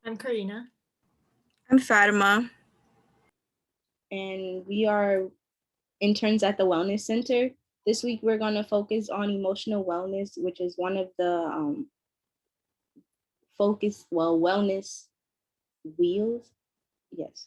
I'm Karina. I'm Fatima. And we are interns at the Wellness Center. This week, we're going to focus on emotional wellness, which is one of the wellness wheels. Yes.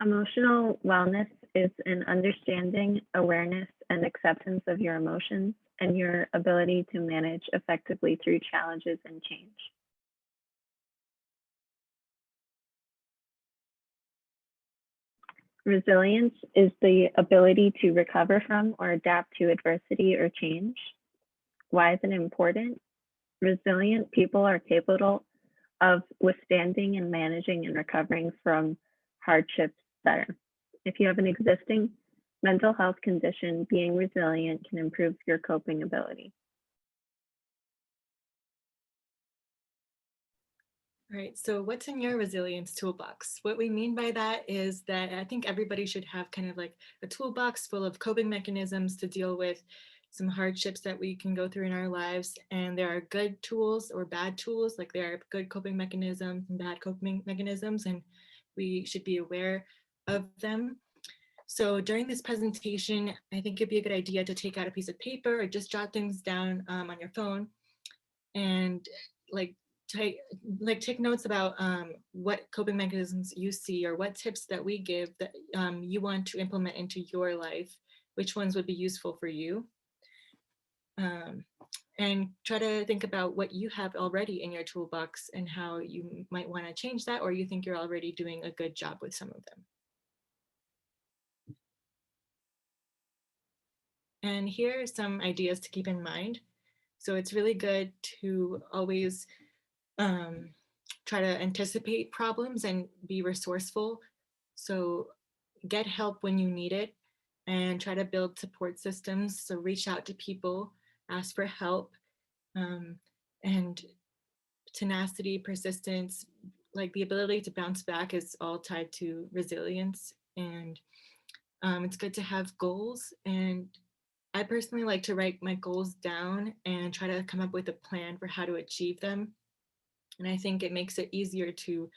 Emotional wellness is an understanding, awareness, and acceptance of your emotions and your ability to manage effectively through challenges and change. Resilience is the ability to recover from or adapt to adversity or change. Why is it important? Resilient people are capable of withstanding and managing and recovering from hardships better. If you have an existing mental health condition, being resilient can improve your coping ability. All right, so what's in your resilience toolbox? What we mean by that is that I think everybody should have kind of like a toolbox full of coping mechanisms to deal with some hardships that we can go through in our lives. And there are good tools or bad tools, like there are good coping mechanisms and bad coping mechanisms, and we should be aware of them. So during this presentation, I think it'd be a good idea to take out a piece of paper or just jot things down on your phone and take notes about what coping mechanisms you see or what tips that we give that you want to implement into your life, which ones would be useful for you. And try to think about what you have already in your toolbox and how you might want to change that, or you think you're already doing a good job with some of them. And here are some ideas to keep in mind. So it's really good to always try to anticipate problems and be resourceful. So get help when you need it and try to build support systems. So reach out to people, ask for help, and tenacity, persistence, like the ability to bounce back is all tied to resilience. And it's good to have goals. And I personally like to write my goals down and try to come up with a plan for how to achieve them. And I think it makes it easier to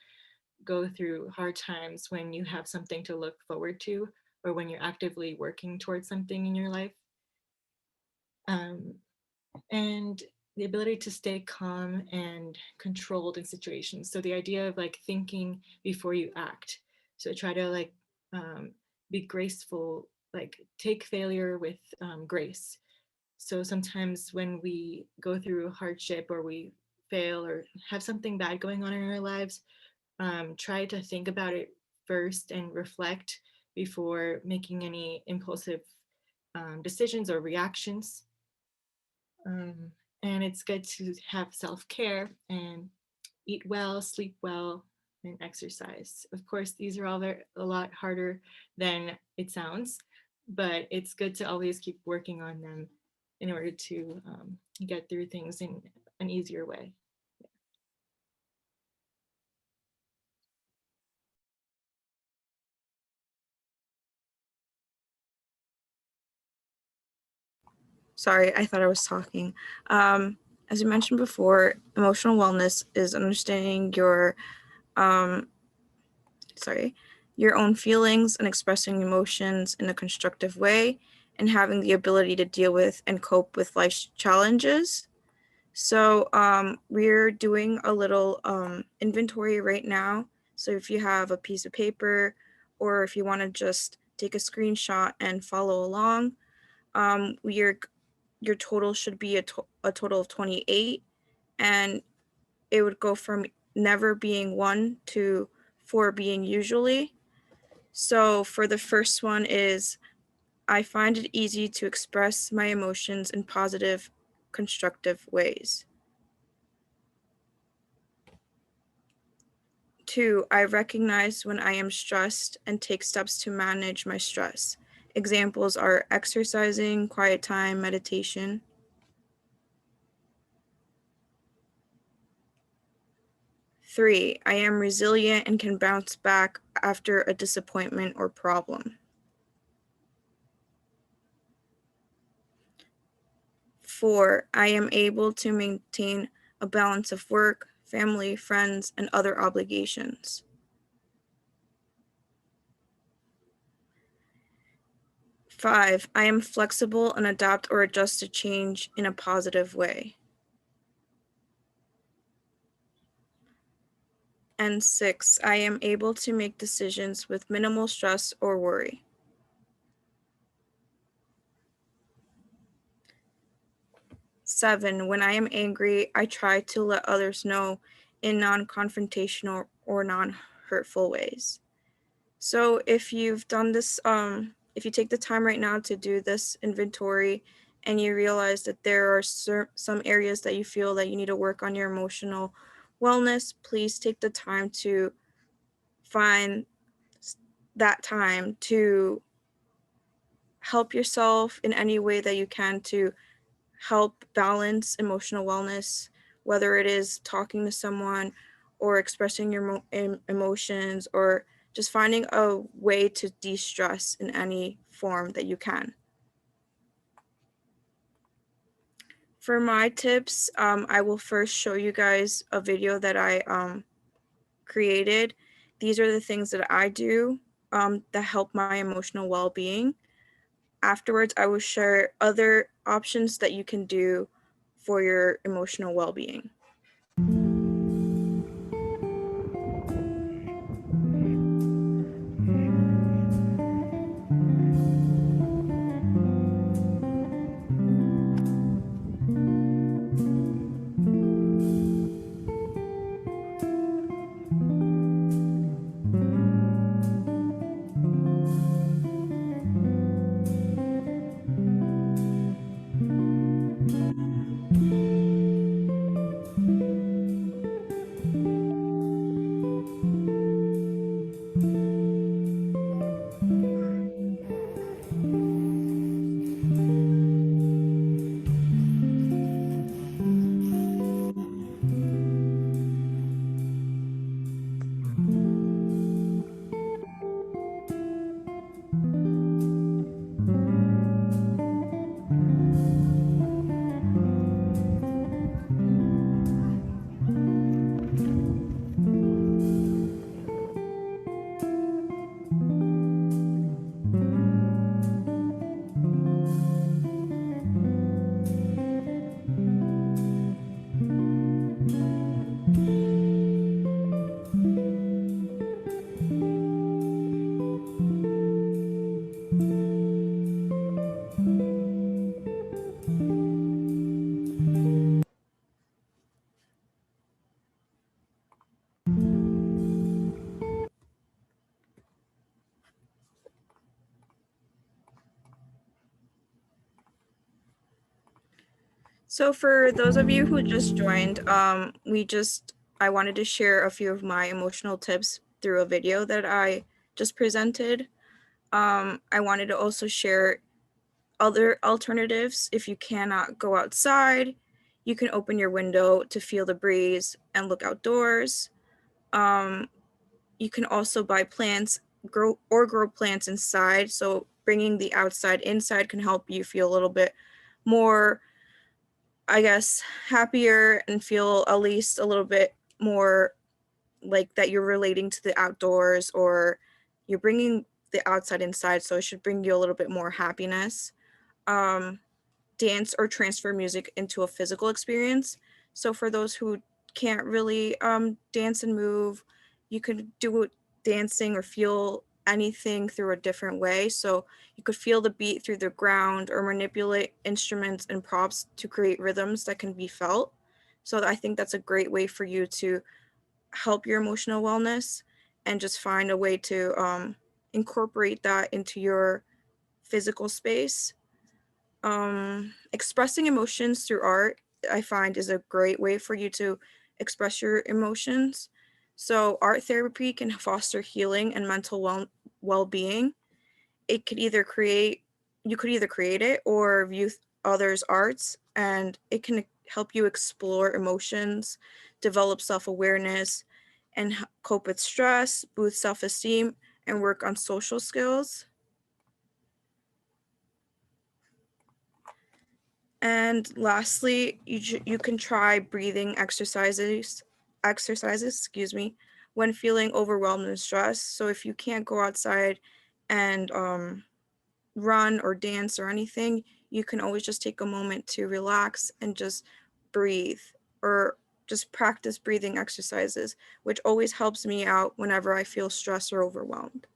go through hard times when you have something to look forward to or when you're actively working towards something in your life. And the ability to stay calm and controlled in situations. So the idea of like thinking before you act. So try to like be graceful, like take failure with grace. So sometimes when we go through hardship or we fail or have something bad going on in our lives, try to think about it first and reflect before making any impulsive decisions or reactions. And it's good to have self-care and eat well, sleep well, and exercise. Of course, these are all a lot harder than it sounds, but it's good to always keep working on them in order to get through things in an easier way. Sorry, I thought I was talking. As you mentioned before, emotional wellness is understanding your own feelings and expressing emotions in a constructive way and having the ability to deal with and cope with life's challenges. So we're doing a little inventory right now. So if you have a piece of paper or if you want to just take a screenshot and follow along, your total should be a total of 28, and it would go from never being 1 to 4 being usually. So for the first one is, I find it easy to express my emotions in positive, constructive ways. 2, I recognize when I am stressed and take steps to manage my stress. Examples are exercising, quiet time, meditation. 3, I am resilient and can bounce back after a disappointment or problem. 4, I am able to maintain a balance of work, family, friends, and other obligations. 5, I am flexible and adapt or adjust to change in a positive way. And 6, I am able to make decisions with minimal stress or worry. 7, when I am angry, I try to let others know in non-confrontational or non-hurtful ways. So if you've done this, if you take the time right now to do this inventory and you realize that there are some areas that you feel that you need to work on your emotional wellness, please take the time to find that time to help yourself in any way that you can to help balance emotional wellness, whether it is talking to someone or expressing your emotions or just finding a way to de-stress in any form that you can. For my tips, I will first show you guys a video that I created. These are the things that I do that help my emotional well-being. Afterwards, I will share other options that you can do for your emotional well-being. So for those of you who just joined, I wanted to share a few of my emotional tips through a video that I just presented. I wanted to also share other alternatives. If you cannot go outside, you can open your window to feel the breeze and look outdoors. You can also buy plants, grow plants inside. So bringing the outside inside can help you feel a little bit more, I guess, happier and feel at least a little bit more like that you're relating to the outdoors or you're bringing the outside inside. So it should bring you a little bit more happiness. Dance or transfer music into a physical experience. So for those who can't really dance and move, you could do dancing or feel anything through a different way. So you could feel the beat through the ground or manipulate instruments and props to create rhythms that can be felt. So I think that's a great way for you to help your emotional wellness and just find a way to incorporate that into your physical space. Expressing emotions through art, I find, is a great way for you to express your emotions. So art therapy can foster healing and mental well-being. You could either create it or view others' arts, and it can help you explore emotions, develop self-awareness, and cope with stress, boost self-esteem, and work on social skills. And lastly, you can try breathing exercises, excuse me, when feeling overwhelmed and stressed. So if you can't go outside and run or dance or anything, you can always just take a moment to relax and just breathe, or just practice breathing exercises, which always helps me out whenever I feel stressed or overwhelmed.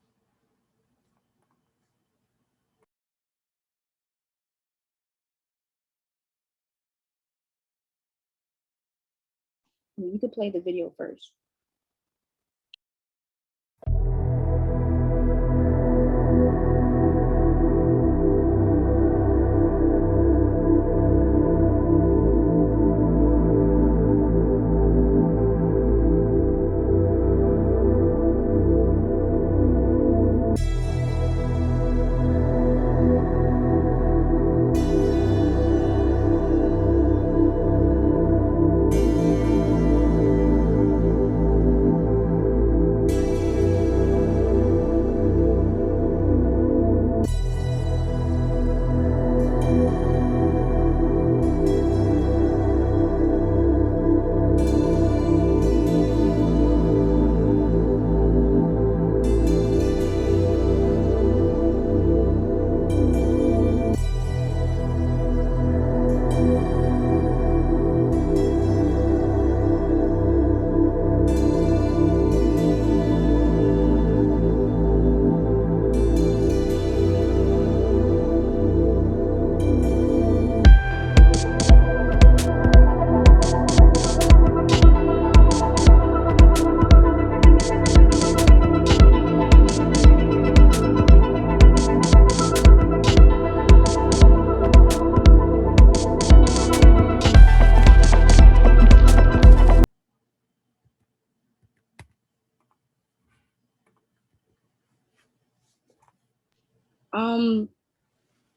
You could play the video first.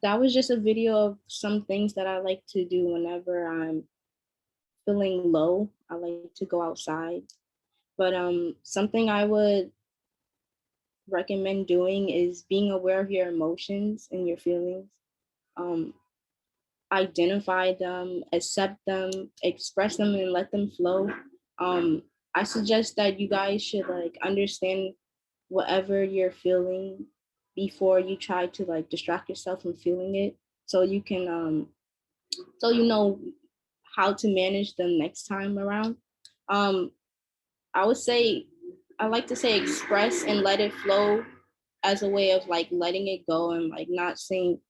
That was just a video of some things that I like to do whenever I'm feeling low. I like to go outside. But something I would recommend doing is being aware of your emotions and your feelings. Um, Identify them, accept them, express them, and let them flow. Um, I suggest that you guys should like understand whatever you're feeling before you try to like distract yourself from feeling it, so you can so you know how to manage them next time around. Um, I would say I like to say express and let it flow as a way of like letting it go and like not staying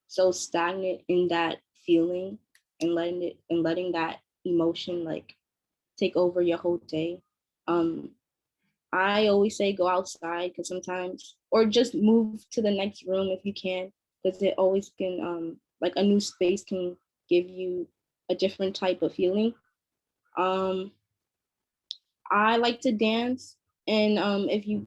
so stagnant in that feeling and letting that emotion like take over your whole day. Um, I always say go outside because sometimes, or just move to the next room if you can, because it always can, like a new space can give you a different type of feeling. Um, I like to dance, and if you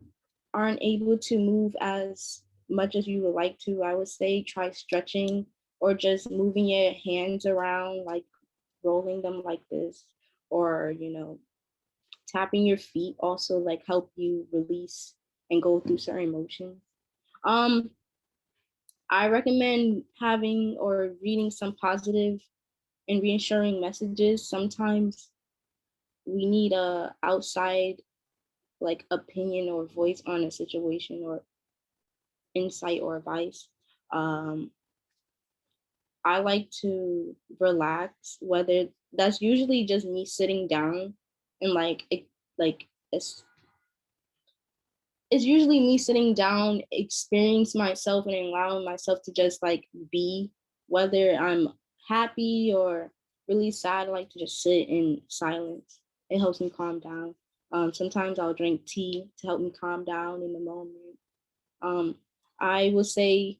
aren't able to move as much as you would like to, I would say try stretching or just moving your hands around, like rolling them like this, or tapping your feet also like help you release and go through certain emotions. Um, I recommend having or reading some positive and reassuring messages. Sometimes we need a outside like opinion or voice on a situation or insight or advice. Um, I like to relax, whether that's usually just me sitting down and like it's usually me sitting down, experience myself and allowing myself to just like be, whether I'm happy or really sad. I like to just sit in silence. It helps me calm down. Sometimes I'll drink tea to help me calm down in the moment. Um, I would say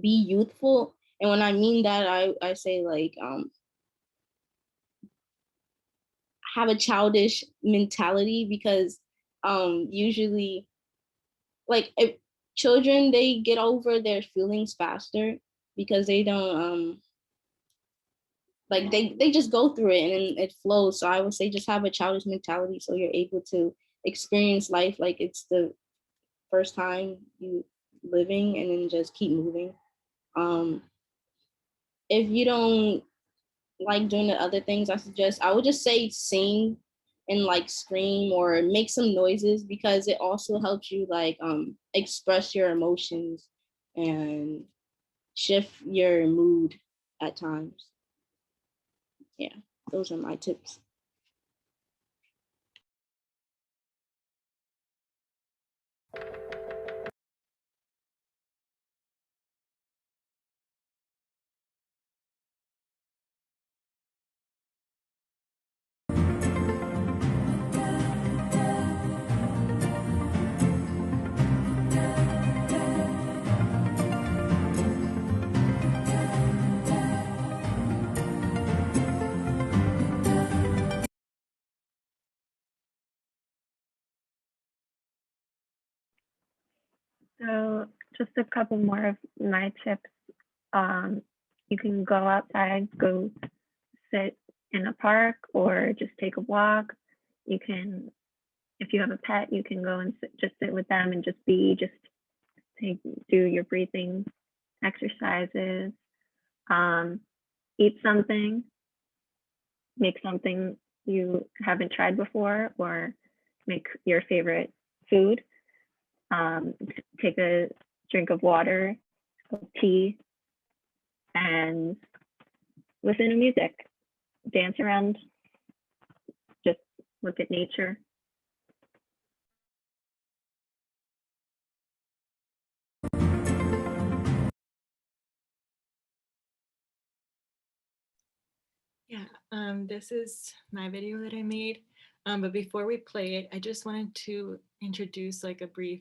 be youthful. And when I mean that, I say like have a childish mentality because usually like if children they get over their feelings faster because they don't like they just go through it and it flows. So I would say just have a childish mentality so you're able to experience life like it's the first time you living, and then just keep moving. Um, if you don't like doing the other things I would just say sing and like scream or make some noises, because it also helps you like express your emotions and shift your mood at times. Yeah, those are my tips. So just a couple more of my tips. You can go outside, go sit in a park or just take a walk. You can, if you have a pet, you can go and just sit with them and just be, just do your breathing exercises. Eat something, make something you haven't tried before, or make your favorite food. Take a drink of water, tea, and listen to music, dance around, just look at nature. Yeah, this is my video that I made. But before we play it, I just wanted to introduce like a brief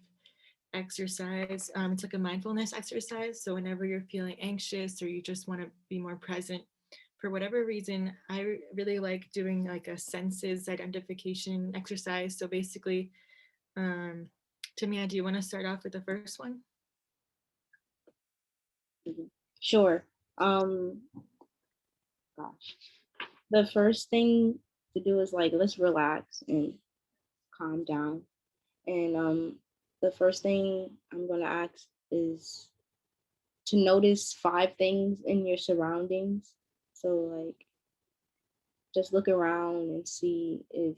exercise. It's like a mindfulness exercise. So whenever you're feeling anxious or you just want to be more present, for whatever reason, I really like doing like a senses identification exercise. So basically, Tamia, do you want to start off with the first one? Sure. Gosh. The first thing to do is like let's relax and calm down. And the first thing I'm gonna ask is to notice 5 things in your surroundings. So like just look around and see if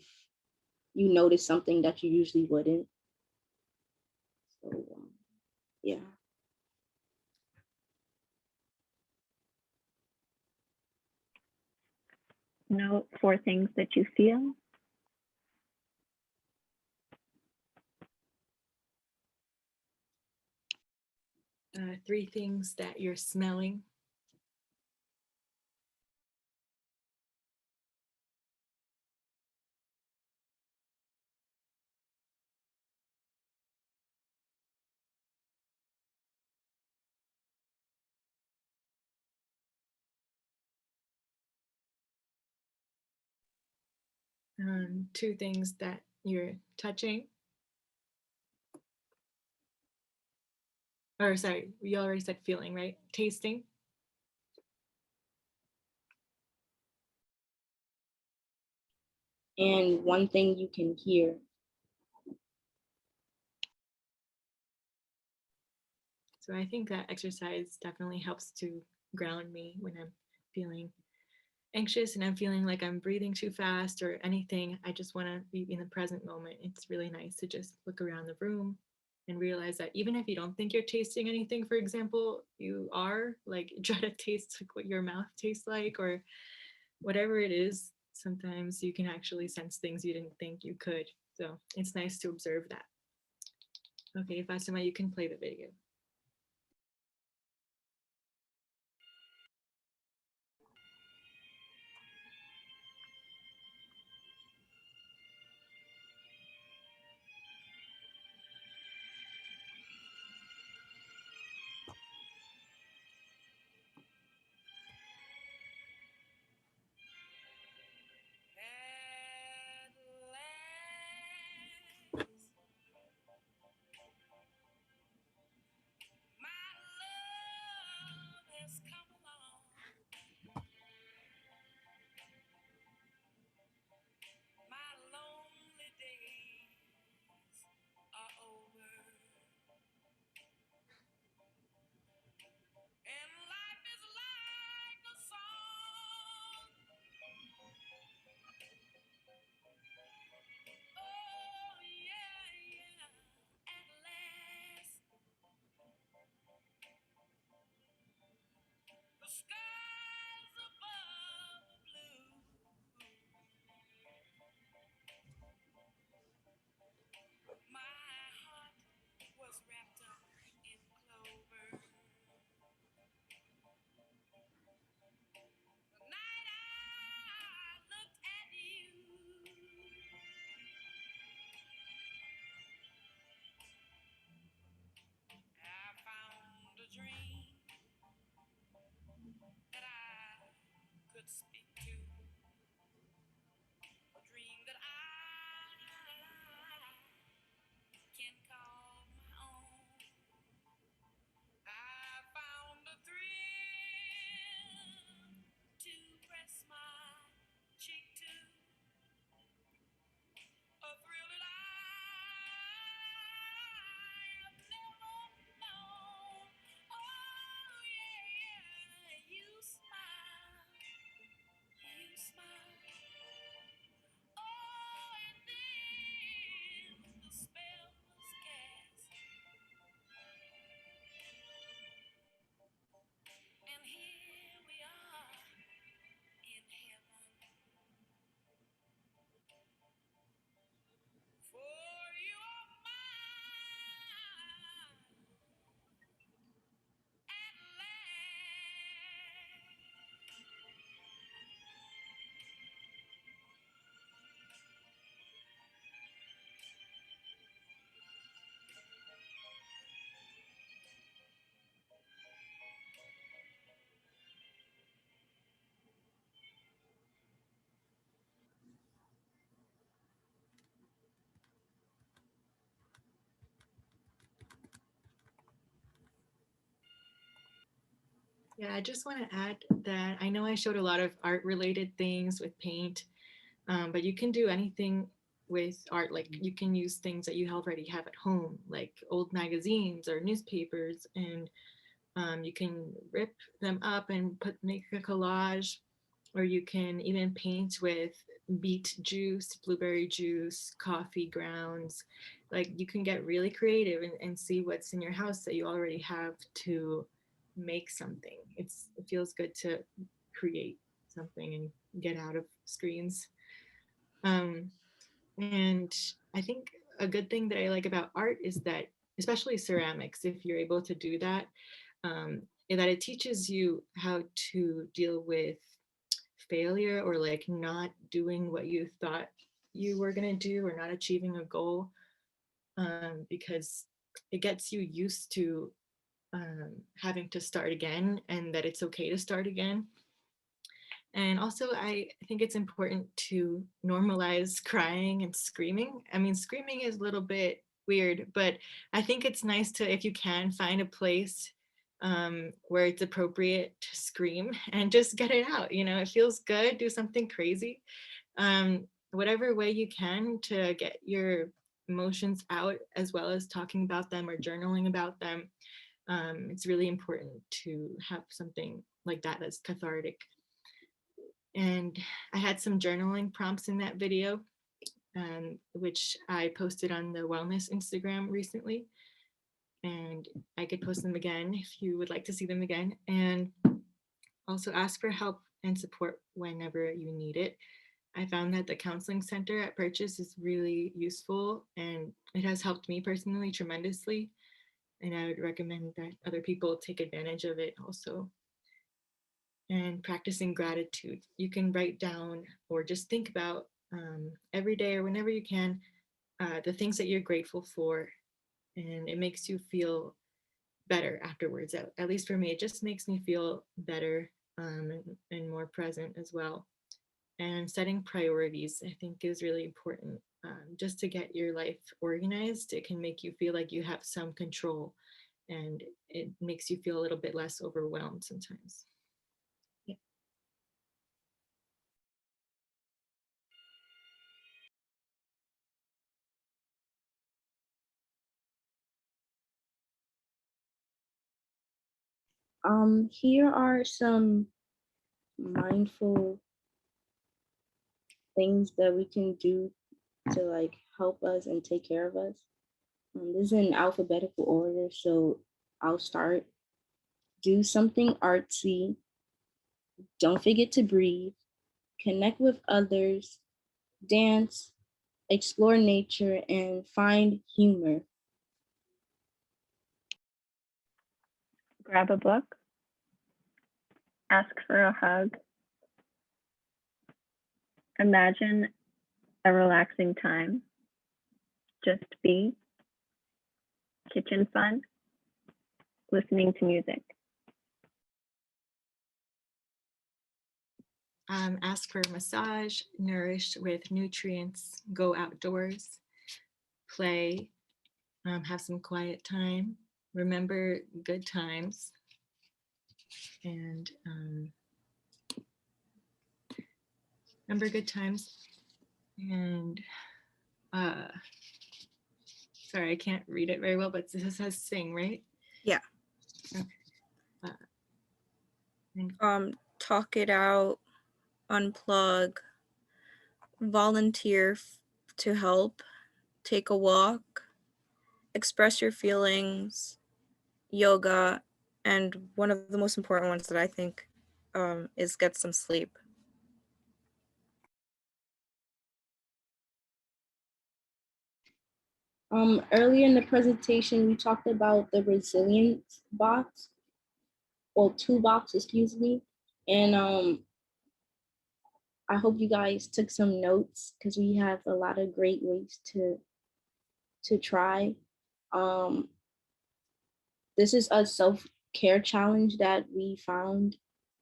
you notice something that you usually wouldn't. So yeah. Note 4 things that you feel. Three things that you're smelling. Two things that you're touching. Or sorry, we already said feeling, right? Tasting. And one thing you can hear. So I think that exercise definitely helps to ground me when I'm feeling anxious and I'm feeling like I'm breathing too fast or anything. I just want to be in the present moment. It's really nice to just look around the room and realize that even if you don't think you're tasting anything, for example, you are. Like try to taste like what your mouth tastes like or whatever it is. Sometimes you can actually sense things you didn't think you could. So it's nice to observe that. Okay, Fatima, you can play the video. Yeah, I just want to add that I know I showed a lot of art related things with paint, but you can do anything with art. Like you can use things that you already have at home, like old magazines or newspapers, and you can rip them up and make a collage, or you can even paint with beet juice, blueberry juice, coffee grounds. Like you can get really creative and see what's in your house that you already have to make something. It feels good to create something and get out of screens. Um, and I think a good thing that I like about art is that, especially ceramics, if you're able to do that, that it teaches you how to deal with failure or like not doing what you thought you were going to do or not achieving a goal, because it gets you used to having to start again and that it's okay to start again. And also, I think it's important to normalize crying and screaming. I mean, screaming is a little bit weird, but I think it's nice to, if you can, find a place where it's appropriate to scream and just get it out. You know, it feels good, do something crazy. Whatever way you can to get your emotions out, as well as talking about them or journaling about them. It's really important to have something like that that's cathartic. And I had some journaling prompts in that video, which I posted on the wellness Instagram recently. And I could post them again if you would like to see them again. And also ask for help and support whenever you need it. I found that the counseling center at Purchase is really useful and it has helped me personally tremendously. And I would recommend that other people take advantage of it also. And practicing gratitude. You can write down or just think about every day or whenever you can the things that you're grateful for, and it makes you feel better afterwards. At least for me, it just makes me feel better, and more present as well. And setting priorities, I think, is really important. Just to get your life organized, it can make you feel like you have some control, and it makes you feel a little bit less overwhelmed sometimes. Here are some mindful things that we can do to like help us and take care of us. This is in alphabetical order, so I'll start. Do something artsy. Don't forget to breathe. Connect with others. Dance. Explore nature and find humor. Grab a book, ask for a hug, imagine a relaxing time, just be, kitchen fun, listening to music. Ask for a massage, nourish with nutrients, go outdoors, play, have some quiet time, remember good times, and remember good times. And sorry, I can't read it very well, but this says sing, right? Yeah. Okay. Talk it out, unplug, volunteer to help, take a walk, express your feelings, yoga, and one of the most important ones that I think is get some sleep. Earlier in the presentation, we talked about the resilience box, or toolbox, excuse me. And I hope you guys took some notes because we have a lot of great ways to try. This is a self-care challenge that we found,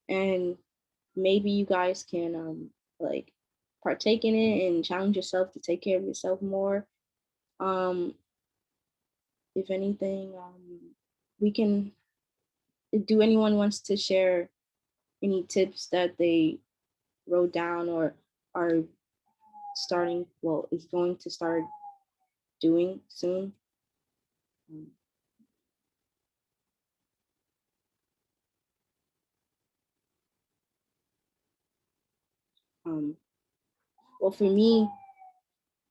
and maybe you guys can like partake in it and challenge yourself to take care of yourself more. If anything, we can do anyone wants to share any tips that they wrote down or are starting, well, is going to start doing soon? Um, well, for me,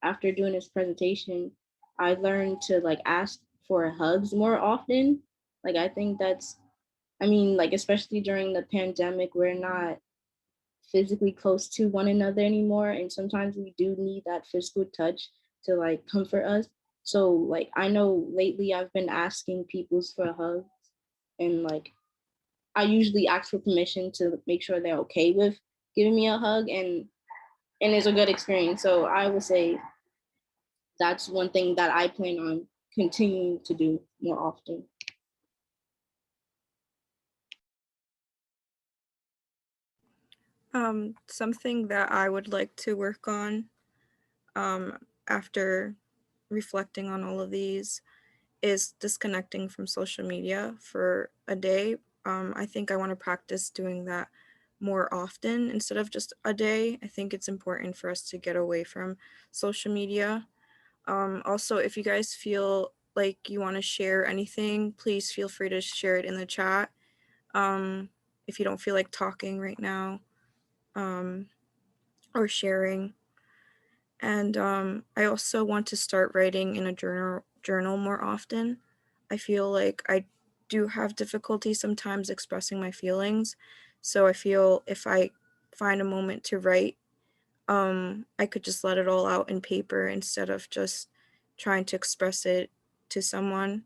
after doing this presentation, I learned to like ask for hugs more often. Like I think that's, I mean, like especially during the pandemic, we're not physically close to one another anymore, and sometimes we do need that physical touch to like comfort us. So like I know lately I've been asking people for hugs, and like I usually ask for permission to make sure they're okay with giving me a hug, and it's a good experience. So I would say that's one thing that I plan on continuing to do more often. Something that I would like to work on after reflecting on all of these is disconnecting from social media for a day. I think I want to practice doing that more often instead of just a day. I think it's important for us to get away from social media. Also, if you guys feel like you want to share anything, please feel free to share it in the chat. If you don't feel like talking right now or sharing. And I also want to start writing in a journal more often. I feel like I do have difficulty sometimes expressing my feelings. So I feel if I find a moment to write, I could just let it all out in paper instead of just trying to express it to someone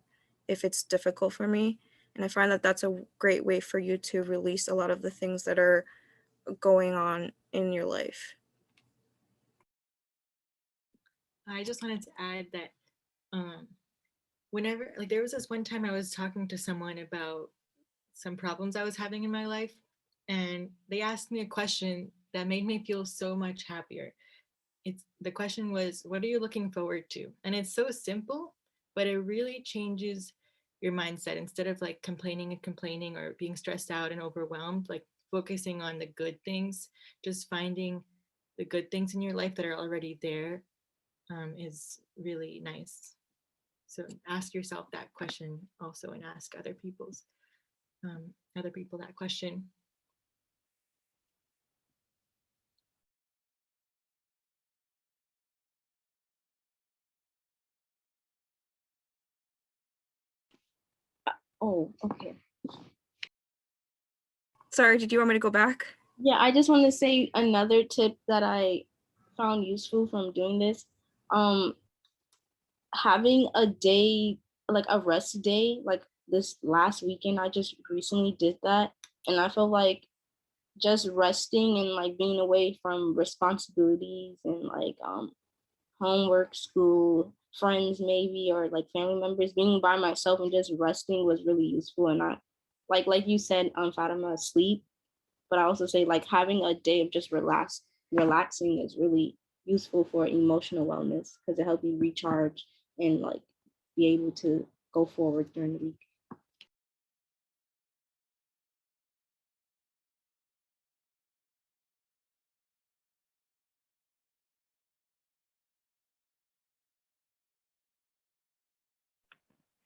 if it's difficult for me. And I find that that's a great way for you to release a lot of the things that are going on in your life. I just wanted to add that um, whenever, like, there was this one time I was talking to someone about some problems I was having in my life, and they asked me a question that made me feel so much happier. The question was, what are you looking forward to? And it's so simple, but it really changes your mindset. Instead of like complaining and complaining or being stressed out and overwhelmed, like focusing on the good things, just finding the good things in your life that are already there is really nice. So ask yourself that question also, and ask other people that question. Oh, okay. Sorry, did you want me to go back? Yeah, I just want to say another tip that I found useful from doing this. Having a day, like a rest day, like this last weekend, I just recently did that. And I feel like just resting and like being away from responsibilities and like homework, school, friends maybe, or like family members, being by myself and just resting was really useful. And I like you said, Fatima, sleep, but I also say like having a day of just relaxing is really useful for emotional wellness because it helps you recharge and like be able to go forward during the week.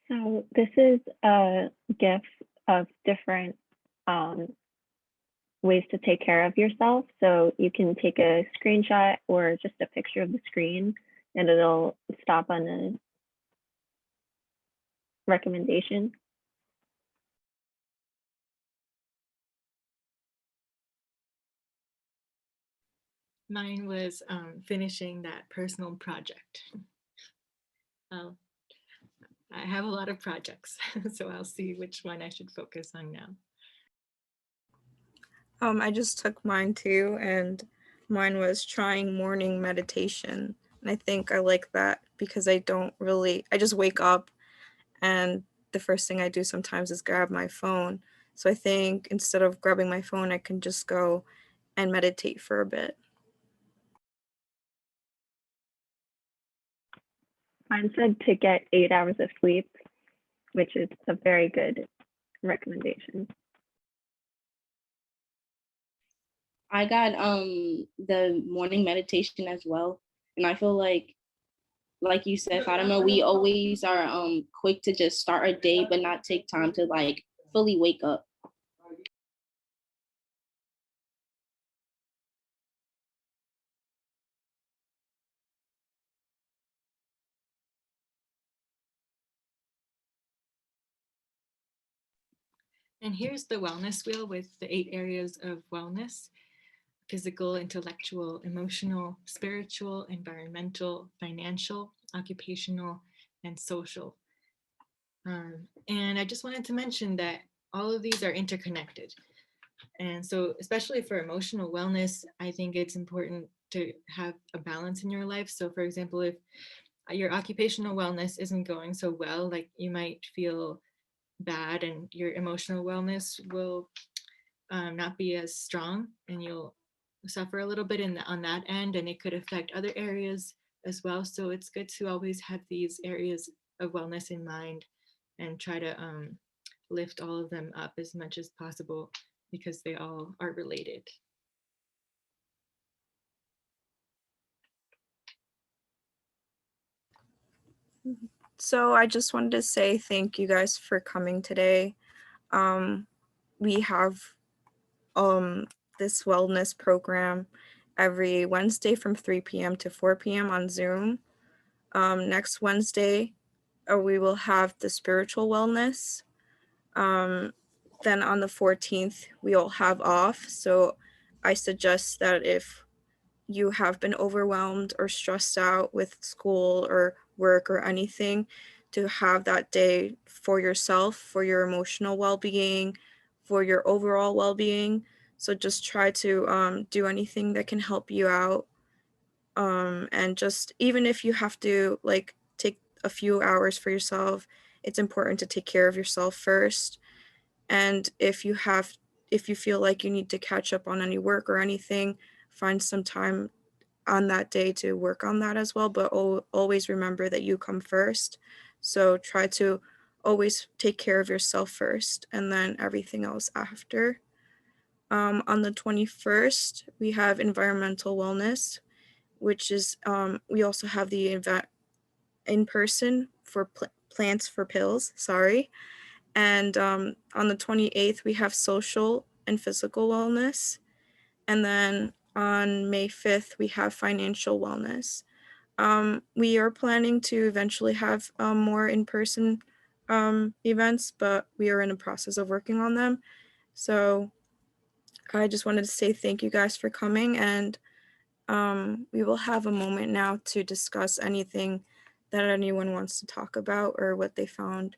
So this is a GIF of different ways to take care of yourself. So you can take a screenshot or just a picture of the screen, and it'll stop on a recommendation. Mine was finishing that personal project. I have a lot of projects, so I'll see which one I should focus on now. I just took mine too, and mine was trying morning meditation. And I think I like that because I just wake up and the first thing I do sometimes is grab my phone. So I think instead of grabbing my phone, I can just go and meditate for a bit. Mine said to get 8 hours of sleep, which is a very good recommendations? I got the morning meditation as well. And I feel like you said, Fatima, we always are quick to just start our day, but not take time to like fully wake up. And here's the wellness wheel with the 8 areas of wellness: physical, intellectual, emotional, spiritual, environmental, financial, occupational, and social. And I just wanted to mention that all of these are interconnected. And so, especially for emotional wellness, I think it's important to have a balance in your life. So, for example, if your occupational wellness isn't going so well, like you might feel bad and your emotional wellness will not be as strong, and you'll suffer a little bit on that end, and it could affect other areas as well. So it's good to always have these areas of wellness in mind and try to lift all of them up as much as possible, because they all are related. So I just wanted to say thank you guys for coming today. We have this wellness program every Wednesday from 3 p.m. to 4 p.m. on Zoom. Next Wednesday, we will have the spiritual wellness. Then on the 14th, we'll have off. So I suggest that if you have been overwhelmed or stressed out with school or work or anything, to have that day for yourself, for your emotional well-being, for your overall well-being. So just try to do anything that can help you out. And just even if you have to like take a few hours for yourself, it's important to take care of yourself first. And if you feel like you need to catch up on any work or anything, find some time on that day to work on that as well. But always remember that you come first. So try to always take care of yourself first and then everything else after. On the 21st, we have environmental wellness, which is we also have the event in person for plants for pills. Sorry. And on the 28th, we have social and physical wellness. And then on May 5th, we have financial wellness. We are planning to eventually have more in-person events, but we are in the process of working on them. So I just wanted to say thank you guys for coming, and we will have a moment now to discuss anything that anyone wants to talk about or what they found